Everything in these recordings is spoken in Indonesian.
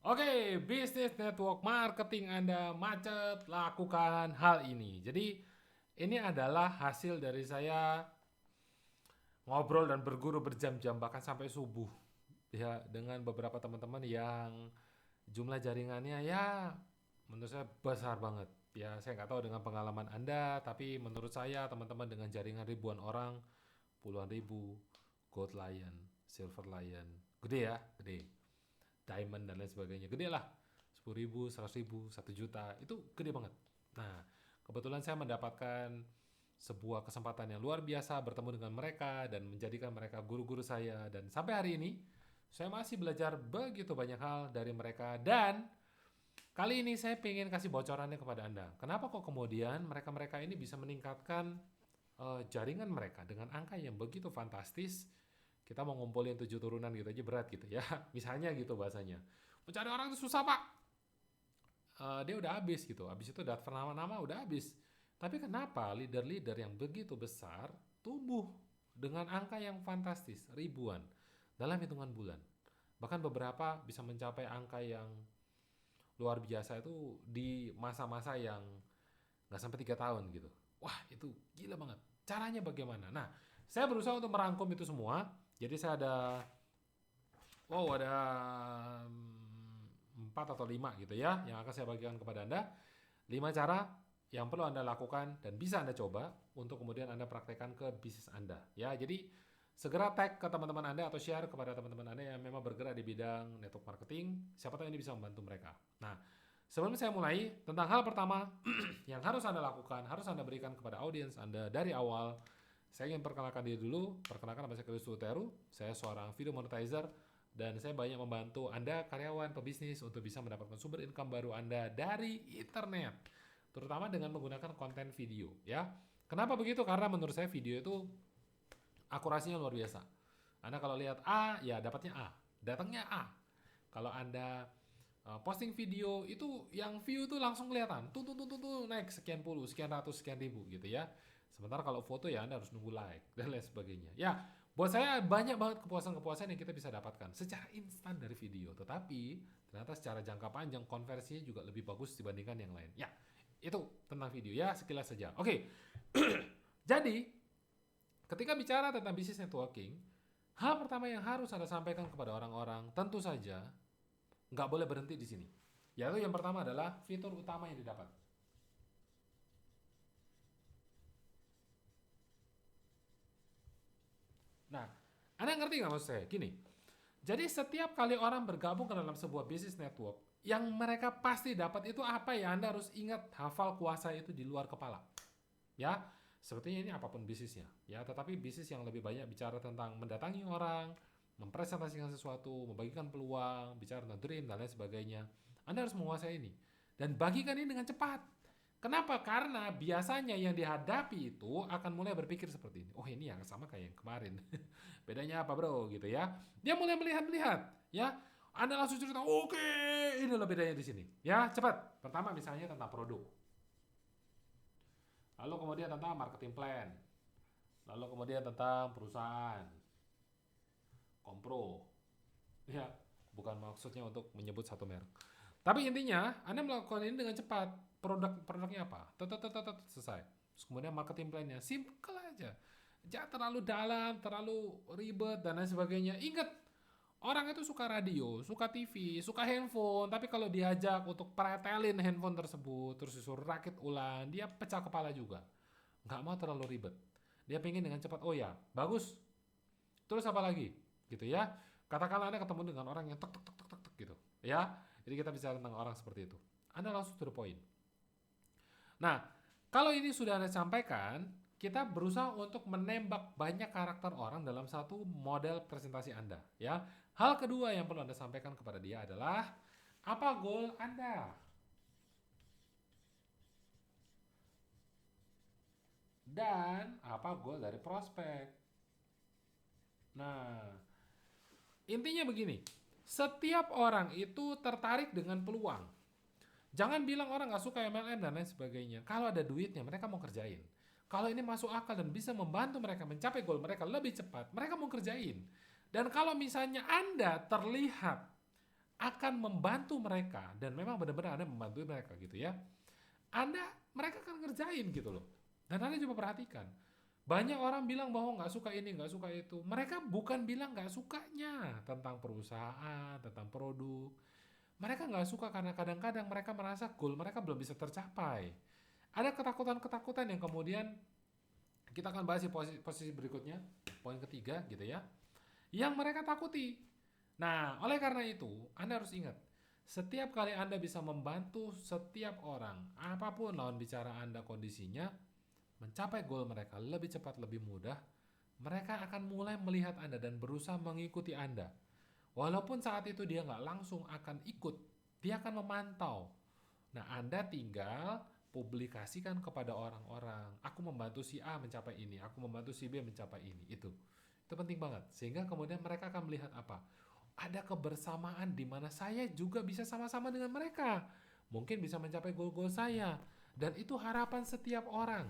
Oke, bisnis network marketing Anda macet, lakukan hal ini. Jadi, ini adalah hasil dari saya ngobrol dan berguru berjam-jam bahkan sampai subuh ya dengan beberapa teman-teman yang jumlah jaringannya ya menurut saya besar banget. Ya, saya nggak tahu dengan pengalaman Anda, tapi menurut saya teman-teman dengan jaringan ribuan orang, puluhan ribu, Gold Lion, Silver Lion, gede ya, gede. Diamond dan lain sebagainya, gede lah. 10.000, 100.000, 1 juta, itu gede banget. Nah, kebetulan saya mendapatkan sebuah kesempatan yang luar biasa bertemu dengan mereka dan menjadikan mereka guru-guru saya, dan sampai hari ini saya masih belajar begitu banyak hal dari mereka. Dan kali ini saya pengen kasih bocorannya kepada Anda. Kenapa kok kemudian mereka-mereka ini bisa meningkatkan jaringan mereka dengan angka yang begitu fantastis. Kita mau ngumpulin 7 turunan gitu aja berat gitu ya. Misalnya gitu bahasanya. Mencari orang itu susah pak. Dia udah habis gitu. Habis itu daftar nama-nama udah habis. Tapi kenapa leader-leader yang begitu besar tumbuh dengan angka yang fantastis, ribuan dalam hitungan bulan. Bahkan beberapa bisa mencapai angka yang luar biasa itu di masa-masa yang nggak sampai 3 tahun gitu. Wah itu gila banget. Caranya bagaimana? Nah, saya berusaha untuk merangkum itu semua. Jadi saya ada 4 atau 5 gitu ya yang akan saya bagikan kepada Anda. 5 cara yang perlu Anda lakukan dan bisa Anda coba untuk kemudian Anda praktekkan ke bisnis Anda. Ya, jadi segera tag ke teman-teman Anda atau share kepada teman-teman Anda yang memang bergerak di bidang network marketing. Siapa tahu ini bisa membantu mereka. Nah, sebelum saya mulai, tentang hal pertama yang harus Anda lakukan, harus Anda berikan kepada audiens Anda dari awal. Saya ingin perkenalkan diri dulu. Perkenalkan, nama saya Kristo Teru. Saya seorang video monetizer dan saya banyak membantu Anda karyawan pebisnis untuk bisa mendapatkan sumber income baru Anda dari internet, terutama dengan menggunakan konten video ya. Kenapa begitu? Karena menurut saya video itu akurasinya luar biasa. Anda kalau lihat A, ya dapatnya A, datangnya A. Kalau Anda posting video itu yang view tuh langsung kelihatan, tuh naik sekian puluh, sekian ratus, sekian ribu gitu ya. Sementara kalau foto ya Anda harus nunggu like dan lain sebagainya. Ya, buat saya banyak banget kepuasan-kepuasan yang kita bisa dapatkan secara instan dari video. Tetapi ternyata secara jangka panjang konversinya juga lebih bagus dibandingkan yang lain. Ya, itu tentang video ya sekilas saja. Oke, jadi ketika bicara tentang bisnis networking, hal pertama yang harus Anda sampaikan kepada orang-orang tentu saja nggak boleh berhenti di sini. Yaitu yang pertama adalah fitur utama yang didapat. Nah, Anda ngerti nggak maksud saya? Gini, jadi setiap kali orang bergabung ke dalam sebuah bisnis network, yang mereka pasti dapat itu apa ya? Anda harus ingat, hafal, kuasai itu di luar kepala. Ya, sepertinya ini apapun bisnisnya. Ya, tetapi bisnis yang lebih banyak bicara tentang mendatangi orang, mempresentasikan sesuatu, membagikan peluang, bicara tentang dream dan lain sebagainya. Anda harus menguasai ini dan bagikan ini dengan cepat. Kenapa? Karena biasanya yang dihadapi itu akan mulai berpikir seperti ini. Oh ini yang sama kayak yang kemarin. Bedanya apa bro gitu ya. Dia mulai melihat-lihat ya. Anda langsung cerita, oke, inilah bedanya di sini. Ya, cepat. Pertama misalnya tentang produk. Lalu kemudian tentang marketing plan. Lalu kemudian tentang perusahaan, kompro. Ya, bukan maksudnya untuk menyebut satu merek. Tapi intinya, Anda melakukan ini dengan cepat. Produknya apa? Selesai. Terus kemudian marketing plan-nya simple aja. Jangan terlalu dalam, terlalu ribet dan lain sebagainya. Ingat, orang itu suka radio, suka TV, suka handphone, tapi kalau diajak untuk pretelin handphone tersebut, terus disuruh rakit ulang, dia pecah kepala juga. Nggak mau terlalu ribet. Dia pengen dengan cepat, oh ya, bagus. Terus apa lagi? Gitu ya. Katakanlah Anda ketemu dengan orang yang tek tek tek tek tek, tek gitu. Ya. Jadi kita bicara tentang orang seperti itu. Anda langsung to the point. Nah, kalau ini sudah Anda sampaikan, kita berusaha untuk menembak banyak karakter orang dalam satu model presentasi Anda, ya. Hal kedua yang perlu Anda sampaikan kepada dia adalah apa goal Anda dan apa goal dari prospek. Nah, intinya begini, setiap orang itu tertarik dengan peluang. Jangan bilang orang nggak suka MLM dan lain sebagainya. Kalau ada duitnya, mereka mau kerjain. Kalau ini masuk akal dan bisa membantu mereka mencapai goal mereka lebih cepat, mereka mau kerjain. Dan kalau misalnya Anda terlihat akan membantu mereka, dan memang benar-benar Anda membantu mereka gitu ya, mereka akan ngerjain gitu loh. Dan Anda coba perhatikan, banyak orang bilang bahwa nggak suka ini, nggak suka itu. Mereka bukan bilang nggak sukanya tentang perusahaan, tentang produk. Mereka nggak suka karena kadang-kadang mereka merasa goal mereka belum bisa tercapai. Ada ketakutan-ketakutan yang kemudian kita akan bahas di posisi berikutnya, poin ketiga gitu ya, yang mereka takuti. Nah, oleh karena itu, Anda harus ingat, setiap kali Anda bisa membantu setiap orang, apapun lawan bicara Anda kondisinya, mencapai goal mereka lebih cepat, lebih mudah, mereka akan mulai melihat Anda dan berusaha mengikuti Anda. Walaupun saat itu dia nggak langsung akan ikut, dia akan memantau. Nah, Anda tinggal publikasikan kepada orang-orang, aku membantu si A mencapai ini, aku membantu si B mencapai ini, itu penting banget. Sehingga kemudian mereka akan melihat apa? Ada kebersamaan di mana saya juga bisa sama-sama dengan mereka. Mungkin bisa mencapai goal-goal saya. Dan itu harapan setiap orang.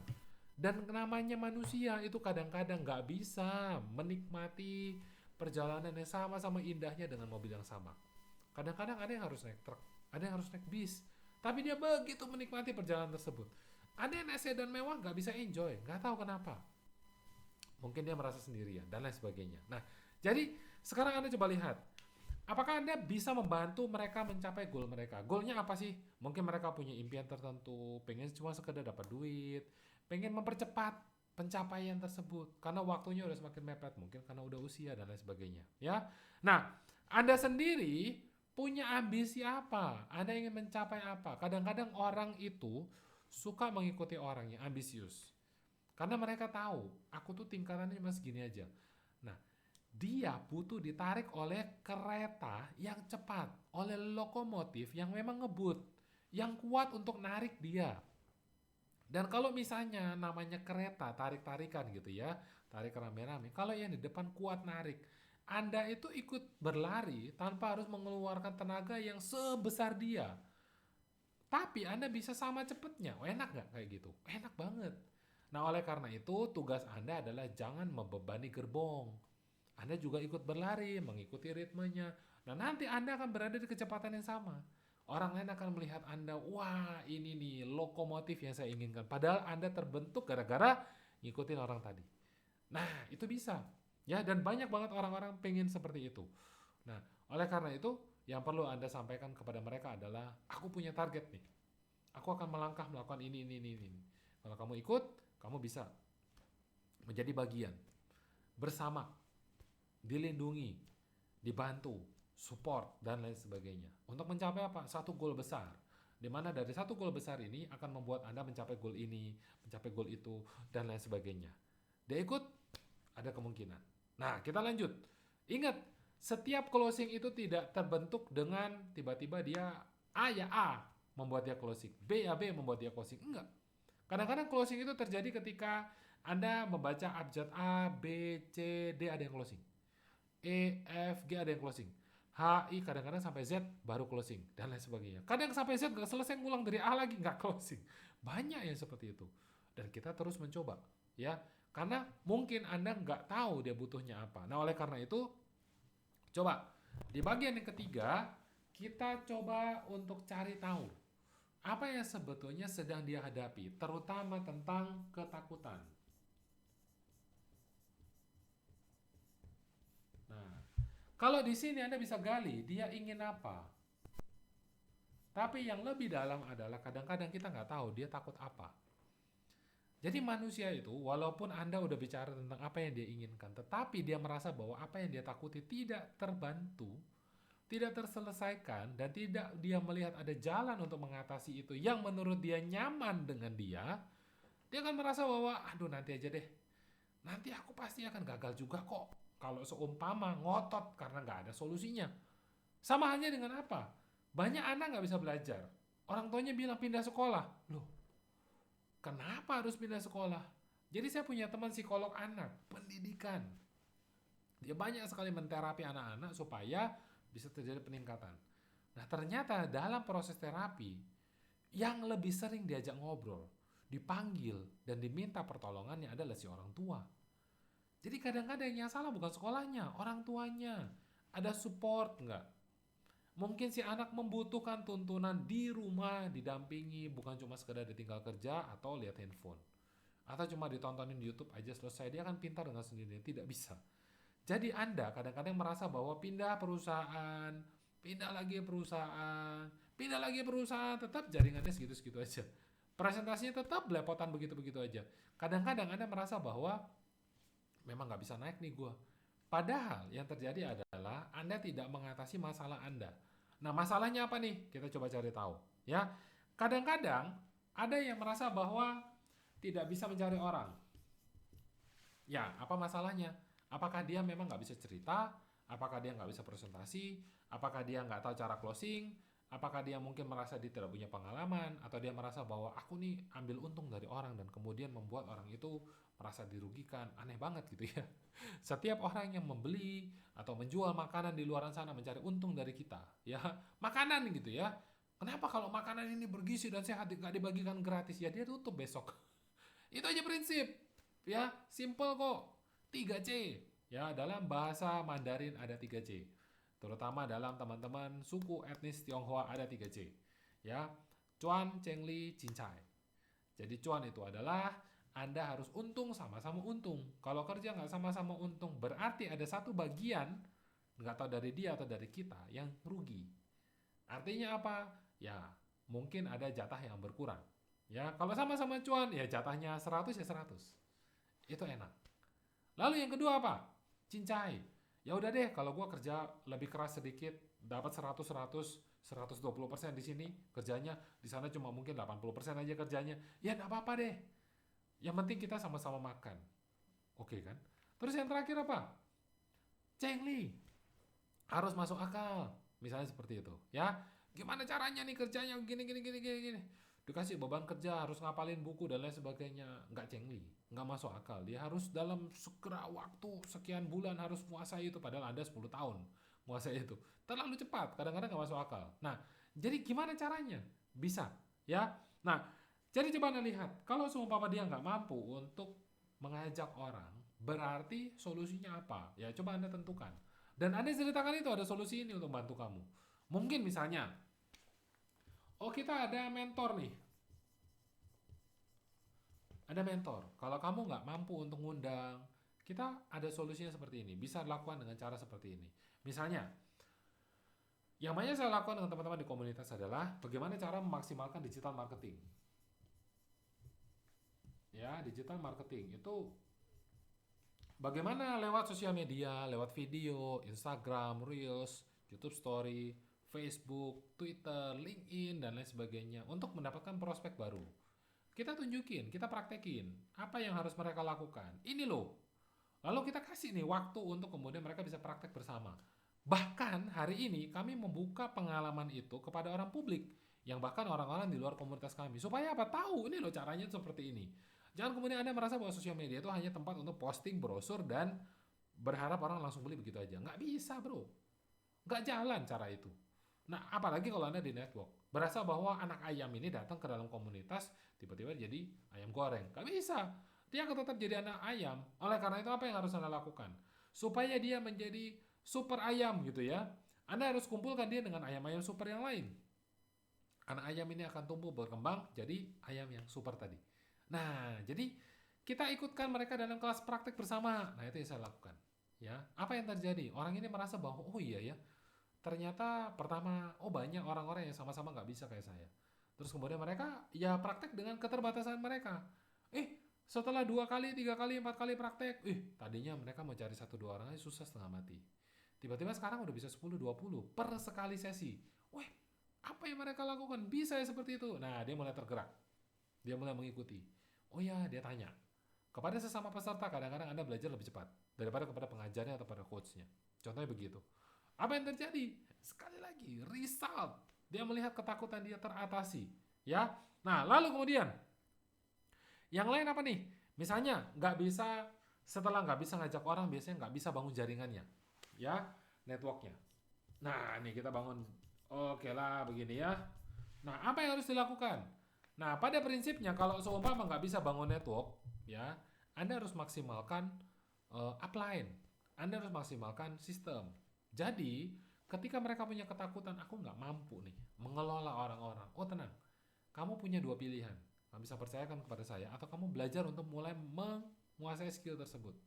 Dan namanya manusia itu kadang-kadang nggak bisa menikmati perjalanan yang sama-sama indahnya dengan mobil yang sama. Kadang-kadang ada yang harus naik truk, ada yang harus naik bis. Tapi dia begitu menikmati perjalanan tersebut. Ada yang naik sedan mewah nggak bisa enjoy, nggak tahu kenapa. Mungkin dia merasa sendirian dan lain sebagainya. Nah, jadi sekarang Anda coba lihat, apakah Anda bisa membantu mereka mencapai goal mereka? Goalnya apa sih? Mungkin mereka punya impian tertentu, pengen cuma sekedar dapat duit, pengen mempercepat pencapaian tersebut karena waktunya udah semakin mepet, mungkin karena udah usia dan lain sebagainya, ya. Nah, Anda sendiri punya ambisi apa? Anda ingin mencapai apa? Kadang-kadang orang itu suka mengikuti orang yang ambisius. Karena mereka tahu, aku tuh tingkatannya cuma segini aja. Nah, dia butuh ditarik oleh kereta yang cepat, oleh lokomotif yang memang ngebut, yang kuat untuk narik dia. Dan kalau misalnya namanya kereta, tarik-tarikan gitu ya, tarik rame-rame, kalau yang di depan kuat narik, Anda itu ikut berlari tanpa harus mengeluarkan tenaga yang sebesar dia. Tapi Anda bisa sama cepatnya. Oh, enak nggak kayak gitu? Enak banget. Nah, oleh karena itu, tugas Anda adalah jangan membebani gerbong. Anda juga ikut berlari, mengikuti ritmenya. Nah, nanti Anda akan berada di kecepatan yang sama. Orang lain akan melihat Anda, wah ini nih lokomotif yang saya inginkan. Padahal Anda terbentuk gara-gara ngikutin orang tadi. Nah, itu bisa. Ya, dan banyak banget orang-orang pengen seperti itu. Nah, oleh karena itu, yang perlu Anda sampaikan kepada mereka adalah, aku punya target nih. Aku akan melangkah melakukan ini. Kalau kamu ikut, kamu bisa menjadi bagian bersama, dilindungi, dibantu, support, dan lain sebagainya. Untuk mencapai apa? Satu goal besar. Di mana dari satu goal besar ini akan membuat Anda mencapai goal ini, mencapai goal itu, dan lain sebagainya. Dia ikut, ada kemungkinan. Nah, kita lanjut. Ingat, setiap closing itu tidak terbentuk dengan tiba-tiba dia A ya A membuat dia closing, B ya B membuat dia closing. Enggak. Kadang-kadang closing itu terjadi ketika Anda membaca abjad A, B, C, D ada yang closing. E, F, G ada yang closing. H, I kadang-kadang sampai Z baru closing dan lain sebagainya. Kadang sampai Z nggak selesai ngulang dari A lagi nggak closing. Banyak yang seperti itu. Dan kita terus mencoba, ya. Karena mungkin Anda nggak tahu dia butuhnya apa. Nah, oleh karena itu, coba di bagian yang ketiga kita coba untuk cari tahu apa yang sebetulnya sedang dia hadapi, terutama tentang ketakutan. Nah, kalau di sini Anda bisa gali, dia ingin apa? Tapi yang lebih dalam adalah kadang-kadang kita nggak tahu dia takut apa. Jadi manusia itu, walaupun Anda udah bicara tentang apa yang dia inginkan, tetapi dia merasa bahwa apa yang dia takuti tidak terbantu, tidak terselesaikan, dan tidak dia melihat ada jalan untuk mengatasi itu yang menurut dia nyaman dengan dia akan merasa bahwa, aduh nanti aja deh, nanti aku pasti akan gagal juga kok. Kalau seumpama ngotot karena nggak ada solusinya. Sama halnya dengan apa? Banyak anak nggak bisa belajar. Orang tuanya bilang pindah sekolah. Loh, kenapa harus pindah sekolah? Jadi saya punya teman psikolog anak, pendidikan. Dia banyak sekali menterapi anak-anak supaya bisa terjadi peningkatan. Nah, ternyata dalam proses terapi, yang lebih sering diajak ngobrol, dipanggil, dan diminta pertolongannya adalah si orang tua. Jadi kadang-kadang yang salah bukan sekolahnya, orang tuanya. Ada support nggak? Mungkin si anak membutuhkan tuntunan di rumah, didampingi, bukan cuma sekedar ditinggal kerja atau lihat handphone. Atau cuma ditontonin di YouTube aja selesai. Dia kan pintar dengan sendirinya, tidak bisa. Jadi Anda kadang-kadang merasa bahwa pindah lagi perusahaan, tetap jaringannya segitu-segitu aja. Presentasinya tetap belepotan begitu-begitu aja. Kadang-kadang Anda merasa bahwa memang nggak bisa naik nih gue. Padahal yang terjadi adalah Anda tidak mengatasi masalah Anda. Nah, masalahnya apa nih? Kita coba cari tahu. Ya, kadang-kadang ada yang merasa bahwa tidak bisa mencari orang. Ya, apa masalahnya? Apakah dia memang nggak bisa cerita? Apakah dia nggak bisa presentasi? Apakah dia nggak tahu cara closing? Apakah dia mungkin merasa dia tidak punya pengalaman? Atau dia merasa bahwa aku nih ambil untung dari orang dan kemudian membuat orang itu merasa dirugikan? Aneh banget gitu ya. Setiap orang yang membeli atau menjual makanan di luar sana mencari untung dari kita, ya makanan gitu ya. Kenapa kalau makanan ini bergizi dan sehat nggak dibagikan gratis? Ya dia tutup besok. Itu aja prinsip. Ya, simple kok. 3C. Ya, dalam bahasa Mandarin ada 3C. Terutama dalam teman-teman suku etnis Tionghoa ada 3C. Ya, cuan, cengli, cincai. Jadi cuan itu adalah Anda harus untung sama-sama untung. Kalau kerja nggak sama-sama untung, berarti ada satu bagian, nggak tahu dari dia atau dari kita, yang rugi. Artinya apa? Ya, mungkin ada jatah yang berkurang. Ya, kalau sama-sama cuan, ya jatahnya 100 ya 100. Itu enak. Lalu yang kedua apa? Cincai. Ya udah deh, kalau gue kerja lebih keras sedikit, dapat 100, 120% di sini kerjanya, di sana cuma mungkin 80% aja kerjanya. Ya enggak apa-apa deh. Yang penting kita sama-sama makan. Oke kan? Terus yang terakhir apa? Cengli. Harus masuk akal. Misalnya seperti itu, ya. Gimana caranya nih kerjanya gini gini gini gini gini. Dikasih beban kerja, harus ngapalin buku dan lain sebagainya. Nggak cengli, nggak masuk akal. Dia harus dalam segera waktu, sekian bulan harus menguasai itu. Padahal Anda 10 tahun menguasai itu. Terlalu cepat, kadang-kadang nggak masuk akal. Nah, jadi gimana caranya? Bisa, ya. Nah, jadi coba Anda lihat. Kalau seumpama dia nggak mampu untuk mengajak orang, berarti solusinya apa? Ya, coba Anda tentukan. Dan Anda ceritakan itu ada solusi ini untuk bantu kamu. Mungkin misalnya, oh kita ada mentor nih. Ada mentor. Kalau kamu nggak mampu untuk ngundang, kita ada solusinya seperti ini. Bisa dilakukan dengan cara seperti ini. Misalnya, yang banyak saya lakukan dengan teman-teman di komunitas adalah bagaimana cara memaksimalkan digital marketing. Ya, digital marketing itu bagaimana lewat sosial media, lewat video, Instagram, Reels, YouTube Story, Facebook, Twitter, LinkedIn, dan lain sebagainya untuk mendapatkan prospek baru. Kita tunjukin, kita praktekin apa yang harus mereka lakukan. Ini loh. Lalu kita kasih nih waktu untuk kemudian mereka bisa praktek bersama. Bahkan hari ini kami membuka pengalaman itu kepada orang publik, yang bahkan orang-orang di luar komunitas kami. Supaya apa? Tahu ini loh caranya seperti ini. Jangan kemudian Anda merasa bahwa sosial media itu hanya tempat untuk posting brosur dan berharap orang langsung beli begitu aja. Nggak bisa bro. Nggak jalan cara itu. Nah, apalagi kalau Anda di network. Berasa bahwa anak ayam ini datang ke dalam komunitas, tiba-tiba jadi ayam goreng. Nggak bisa. Dia akan tetap jadi anak ayam. Oleh karena itu apa yang harus Anda lakukan? Supaya dia menjadi super ayam gitu ya. Anda harus kumpulkan dia dengan ayam-ayam super yang lain. Anak ayam ini akan tumbuh berkembang jadi ayam yang super tadi. Nah, jadi kita ikutkan mereka dalam kelas praktek bersama. Nah, itu yang saya lakukan. Ya, apa yang terjadi? Orang ini merasa bahwa oh iya ya, ternyata pertama, oh banyak orang-orang yang sama-sama nggak bisa kayak saya. Terus kemudian mereka ya praktek dengan keterbatasan mereka. Setelah 2 kali, 3 kali, 4 kali praktek, tadinya mereka mau cari 1-2 orang aja susah setengah mati. Tiba-tiba sekarang udah bisa 10-20 per sekali sesi. Wih, apa yang mereka lakukan? Bisa ya seperti itu. Nah, dia mulai tergerak. Dia mulai mengikuti. Oh ya, dia tanya. Kepada sesama peserta, kadang-kadang Anda belajar lebih cepat daripada kepada pengajarnya atau pada coachnya. Contohnya begitu. Apa yang terjadi? Sekali lagi, result. Dia melihat ketakutan dia teratasi. Ya. Nah, lalu kemudian yang lain apa nih? Misalnya setelah nggak bisa ngajak orang, biasanya nggak bisa bangun jaringannya. Ya, networknya. Nah, nih kita bangun. Oke lah, begini ya. Nah, apa yang harus dilakukan? Nah, pada prinsipnya kalau seumpama nggak bisa bangun network, ya, Anda harus maksimalkan upline. Anda harus maksimalkan sistem. Jadi, Ketika mereka punya ketakutan, aku nggak mampu nih mengelola orang-orang. Oh tenang, kamu punya dua pilihan. Kamu bisa percayakan kepada saya, atau kamu belajar untuk mulai menguasai skill tersebut.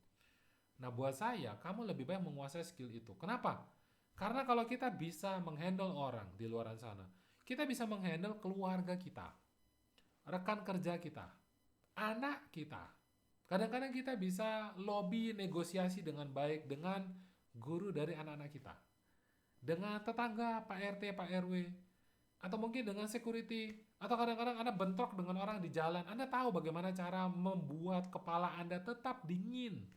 Nah, buat saya, kamu lebih baik menguasai skill itu. Kenapa? Karena kalau kita bisa menghandle orang di luar sana, kita bisa menghandle keluarga kita, rekan kerja kita, anak kita. Kadang-kadang kita bisa lobby negosiasi dengan baik dengan guru dari anak-anak kita, dengan tetangga, Pak RT, Pak RW, atau mungkin dengan security, atau kadang-kadang Anda bentrok dengan orang di jalan. Anda tahu bagaimana cara membuat kepala Anda tetap dingin.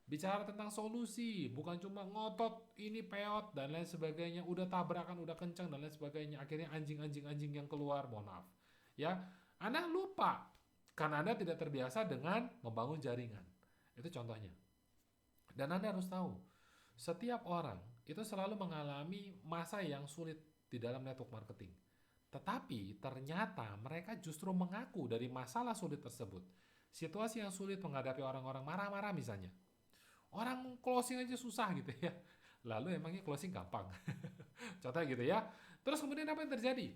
Bicara tentang solusi, bukan cuma ngotot ini peot dan lain sebagainya, udah tabrakan, udah kencang dan lain sebagainya. Akhirnya anjing yang keluar, mohon maaf. Ya, Anda lupa karena Anda tidak terbiasa dengan membangun jaringan. Itu contohnya. Dan Anda harus tahu, setiap orang itu selalu mengalami masa yang sulit di dalam network marketing. Tetapi ternyata mereka justru mengaku dari masalah sulit tersebut. Situasi yang sulit menghadapi orang-orang marah-marah misalnya. Orang closing aja susah gitu ya. Lalu emangnya closing gampang? Contohnya gitu ya. Terus kemudian apa yang terjadi?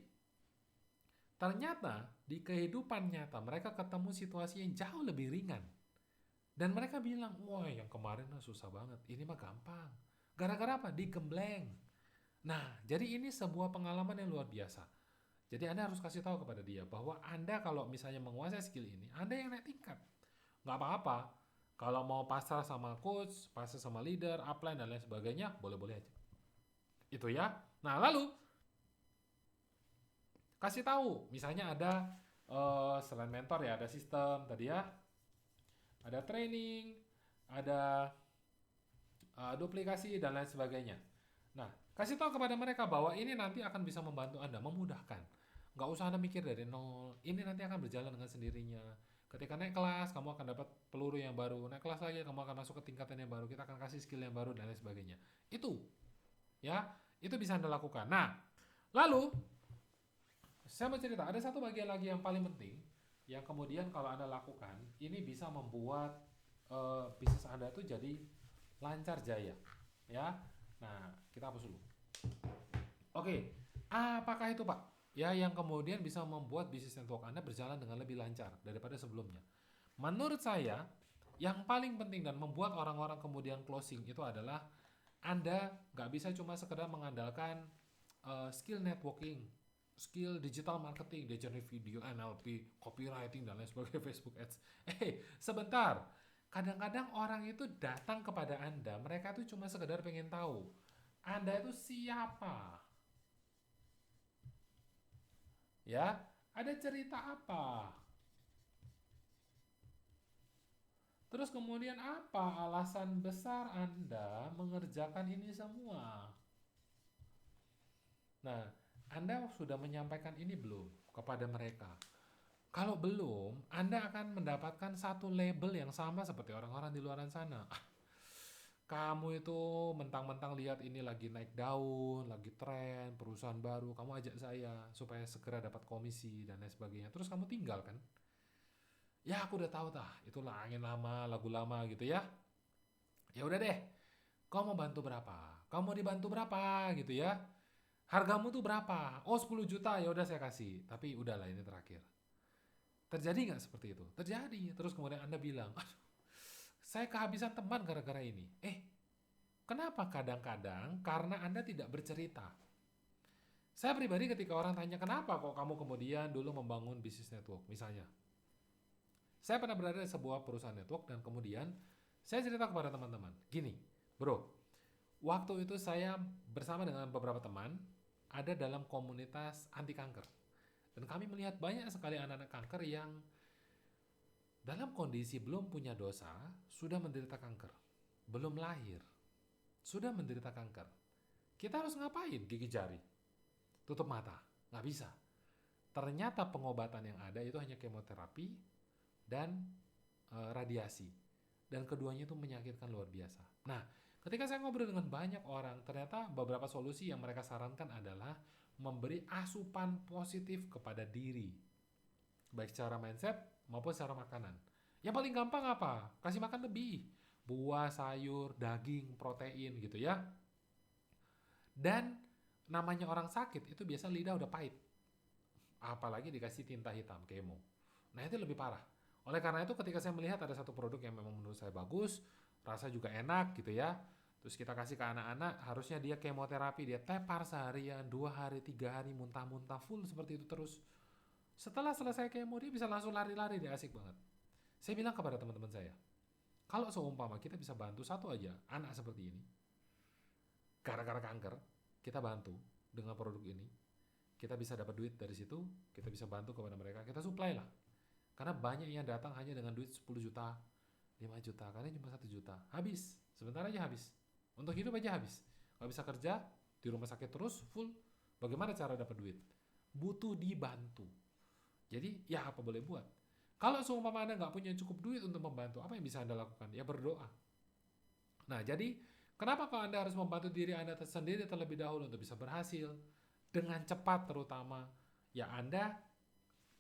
Ternyata di kehidupan nyata mereka ketemu situasi yang jauh lebih ringan. Dan mereka bilang, wah yang kemarin susah banget, ini mah gampang. Gara-gara apa? Digembleng. Nah, jadi ini sebuah pengalaman yang luar biasa. Jadi Anda harus kasih tahu kepada dia bahwa Anda kalau misalnya menguasai skill ini, Anda yang naik tingkat. Nggak apa-apa. Kalau mau pasrah sama coach, pasrah sama leader, upline, dan lain sebagainya, boleh-boleh aja. Itu ya. Nah, lalu kasih tahu. Misalnya ada, selain mentor ya, ada sistem tadi ya. Ada training, ada duplikasi, dan lain sebagainya. Nah, kasih tahu kepada mereka bahwa ini nanti akan bisa membantu Anda, memudahkan. Nggak usah Anda mikir dari nol. Ini nanti akan berjalan dengan sendirinya. Ketika naik kelas, kamu akan dapat peluru yang baru. Naik kelas lagi, kamu akan masuk ke tingkatan yang baru. Kita akan kasih skill yang baru dan lain sebagainya. Itu, ya, itu bisa Anda lakukan. Nah, lalu saya mau cerita. Ada satu bagian lagi yang paling penting, yang kemudian kalau Anda lakukan, ini bisa membuat bisnis Anda itu jadi lancar jaya. Ya, nah kita hapus dulu. Oke, apakah itu Pak? Ya, yang kemudian bisa membuat bisnis network Anda berjalan dengan lebih lancar daripada sebelumnya. Menurut saya, yang paling penting dan membuat orang-orang kemudian closing itu adalah Anda nggak bisa cuma sekedar mengandalkan skill networking, skill digital marketing, digital video, NLP, copywriting, dan lain sebagainya, Facebook Ads. Sebentar. Kadang-kadang orang itu datang kepada Anda, mereka itu cuma sekedar pengen tahu, Anda itu siapa? Ya, ada cerita apa? Terus kemudian apa alasan besar Anda mengerjakan ini semua? Nah, Anda sudah menyampaikan ini belum kepada mereka? Kalau belum, Anda akan mendapatkan satu label yang sama seperti orang-orang di luar sana. Kamu itu mentang-mentang lihat ini lagi naik daun, lagi tren, perusahaan baru, kamu ajak saya supaya segera dapat komisi dan lain sebagainya. Terus kamu tinggal kan? Ya aku udah tahu tah, itulah angin lama, lagu lama gitu ya. Ya udah deh, kau mau bantu berapa? Kau mau dibantu berapa gitu ya? Hargamu tuh berapa? Oh 10 juta, ya udah saya kasih. Tapi udahlah ini terakhir. Terjadi nggak seperti itu? Terjadi. Terus kemudian Anda bilang, aduh, saya kehabisan teman gara-gara ini. Kenapa kadang-kadang? Karena Anda tidak bercerita. Saya pribadi ketika orang tanya kenapa kok kamu kemudian dulu membangun bisnis network misalnya. Saya pernah berada di sebuah perusahaan network dan kemudian saya cerita kepada teman-teman. Gini, bro, waktu itu saya bersama dengan beberapa teman ada dalam komunitas anti kanker. Dan kami melihat banyak sekali anak-anak kanker yang dalam kondisi belum punya dosa, sudah menderita kanker. Belum lahir, sudah menderita kanker. Kita harus ngapain? Gigi jari, tutup mata, nggak bisa. Ternyata pengobatan yang ada itu hanya kemoterapi dan radiasi. Dan keduanya itu menyakitkan luar biasa. Nah, ketika saya ngobrol dengan banyak orang, ternyata beberapa solusi yang mereka sarankan adalah memberi asupan positif kepada diri. Baik secara mindset maupun secara makanan. Yang paling gampang apa? Kasih makan lebih. Buah, sayur, daging, protein gitu ya. Dan namanya orang sakit itu biasa lidah udah pahit. Apalagi dikasih tinta hitam, kemo. Nah itu lebih parah. Oleh karena itu ketika saya melihat ada satu produk yang memang menurut saya bagus, rasa juga enak gitu ya. Terus kita kasih ke anak-anak, harusnya dia kemoterapi, dia tepar seharian, 2 hari, 3 hari, muntah-muntah full seperti itu terus. Setelah selesai kemo dia bisa langsung lari-lari, dia asik banget. Saya bilang kepada teman-teman saya, kalau seumpama kita bisa bantu satu aja anak seperti ini, gara-gara kanker, kita bantu dengan produk ini, kita bisa dapat duit dari situ, kita bisa bantu kepada mereka, kita supply lah. Karena banyak yang datang hanya dengan duit 10 juta, 5 juta, karena cuma 1 juta. Habis, sebentar aja habis. Untuk hidup aja habis. Kalau bisa kerja, di rumah sakit terus, full. Bagaimana cara dapat duit? Butuh dibantu. Jadi, ya apa boleh buat. Kalau seumpama Anda nggak punya cukup duit untuk membantu, apa yang bisa Anda lakukan? Ya berdoa. Nah, jadi kenapa kalau Anda harus membantu diri Anda sendiri terlebih dahulu untuk bisa berhasil? Dengan cepat terutama. Ya Anda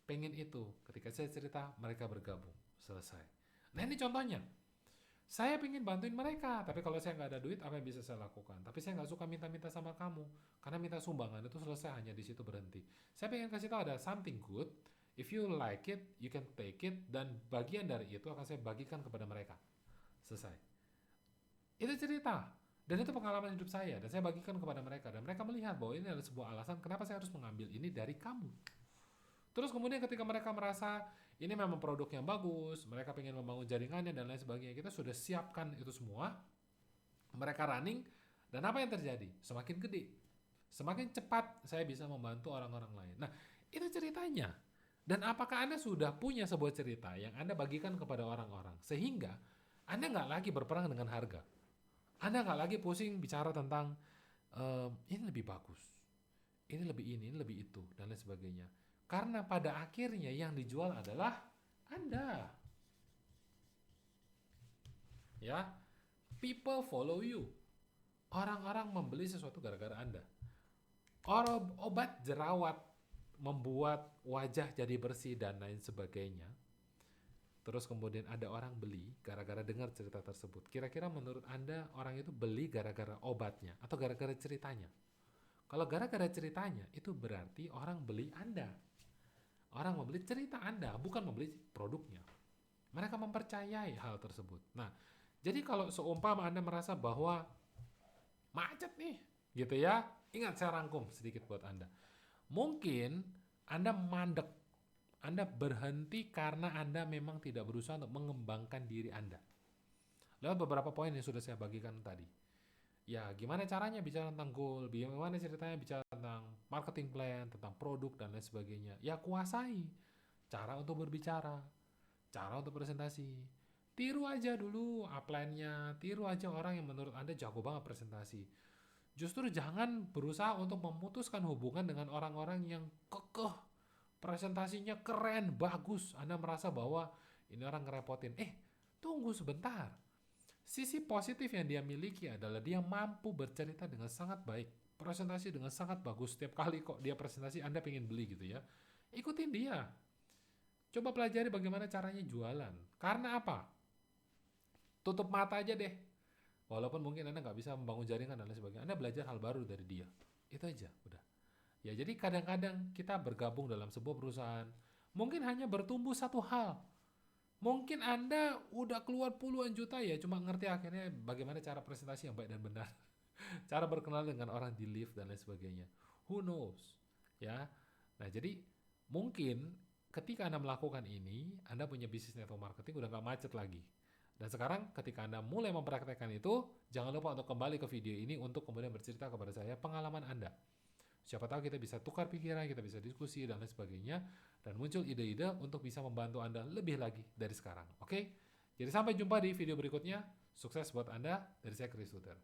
pengen itu. Ketika saya cerita, mereka bergabung. Selesai. Nah ini contohnya. Saya pengen bantuin mereka, tapi kalau saya nggak ada duit, apa yang bisa saya lakukan? Tapi saya nggak suka minta-minta sama kamu, karena minta sumbangan itu selesai hanya di situ berhenti. Saya pengen kasih tahu ada something good. If you like it, you can take it, dan bagian dari itu akan saya bagikan kepada mereka. Selesai. Itu cerita. Dan itu pengalaman hidup saya, dan saya bagikan kepada mereka. Dan mereka melihat bahwa ini adalah sebuah alasan kenapa saya harus mengambil ini dari kamu. Terus kemudian ketika mereka merasa ini memang produk yang bagus, mereka ingin membangun jaringannya dan lain sebagainya, kita sudah siapkan itu semua, mereka running, dan apa yang terjadi? Semakin gede, semakin cepat saya bisa membantu orang-orang lain. Nah, itu ceritanya. Dan apakah Anda sudah punya sebuah cerita yang Anda bagikan kepada orang-orang, sehingga Anda nggak lagi berperang dengan harga. Anda nggak lagi pusing bicara tentang ini lebih bagus, ini lebih itu, dan lain sebagainya. Karena pada akhirnya yang dijual adalah Anda. Ya, people follow you. Orang-orang membeli sesuatu gara-gara Anda. Obat jerawat membuat wajah jadi bersih dan lain sebagainya. Terus kemudian ada orang beli gara-gara dengar cerita tersebut. Kira-kira menurut Anda orang itu beli gara-gara obatnya atau gara-gara ceritanya? Kalau gara-gara ceritanya, itu berarti orang beli Anda. Orang membeli cerita Anda, bukan membeli produknya. Mereka mempercayai hal tersebut. Nah, jadi kalau seumpama Anda merasa bahwa macet nih, gitu ya, ingat saya rangkum sedikit buat Anda. Mungkin Anda mandek, Anda berhenti karena Anda memang tidak berusaha untuk mengembangkan diri Anda. Lewat beberapa poin yang sudah saya bagikan tadi. Ya, gimana caranya bicara tentang goal, bagaimana ceritanya bicara tentang marketing plan, tentang produk, dan lain sebagainya. Ya, kuasai cara untuk berbicara, cara untuk presentasi. Tiru aja dulu upline-nya, tiru aja orang yang menurut Anda jago banget presentasi. Justru jangan berusaha untuk memutuskan hubungan dengan orang-orang yang kekeh, presentasinya keren, bagus. Anda merasa bahwa ini orang ngerepotin. Tunggu sebentar. Sisi positif yang dia miliki adalah dia mampu bercerita dengan sangat baik, presentasi dengan sangat bagus. Setiap kali kok dia presentasi Anda pengen beli gitu ya. Ikutin dia. Coba pelajari bagaimana caranya jualan. Karena apa? Tutup mata aja deh. Walaupun mungkin Anda nggak bisa membangun jaringan dan lain sebagainya, Anda belajar hal baru dari dia. Itu aja, udah. Ya, jadi kadang-kadang kita bergabung dalam sebuah perusahaan, mungkin hanya bertumbuh satu hal. Mungkin Anda udah keluar puluhan juta ya, cuma ngerti akhirnya bagaimana cara presentasi yang baik dan benar. Cara berkenal dengan orang di lift dan lain sebagainya. Who knows? Ya. Nah, jadi mungkin ketika Anda melakukan ini, Anda punya bisnis network marketing udah nggak macet lagi. Dan sekarang ketika Anda mulai mempraktekkan itu, jangan lupa untuk kembali ke video ini untuk kemudian bercerita kepada saya pengalaman Anda. Siapa tahu kita bisa tukar pikiran, kita bisa diskusi, dan lain sebagainya. Dan muncul ide-ide untuk bisa membantu Anda lebih lagi dari sekarang. Oke? Jadi sampai jumpa di video berikutnya. Sukses buat Anda. Dari saya, Chris Luther.